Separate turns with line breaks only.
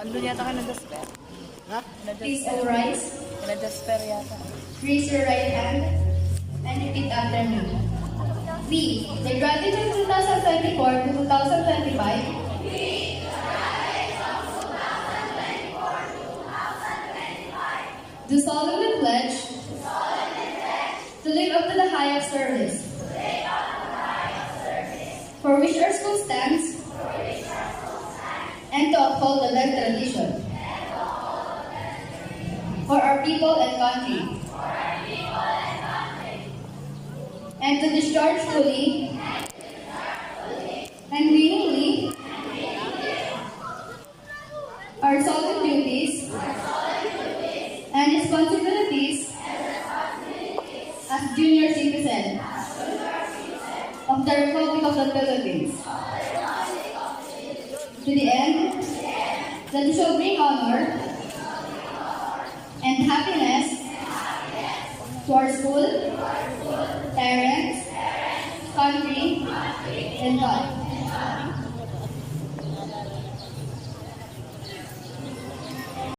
Andun yata ka na-despair.
Ha?
Please all rise.
Na-despair yata.
Raise your right hand and repeat after me. We, the graduates of 2024 to 2025, do solemnly pledge to live up to the high of service for which our school stands and to uphold the land tradition for our people and country, and to discharge fully and willingly our solemn duties and responsibilities as junior citizen of the Republic of the Philippines, to the end that it shall bring honor and happiness to our school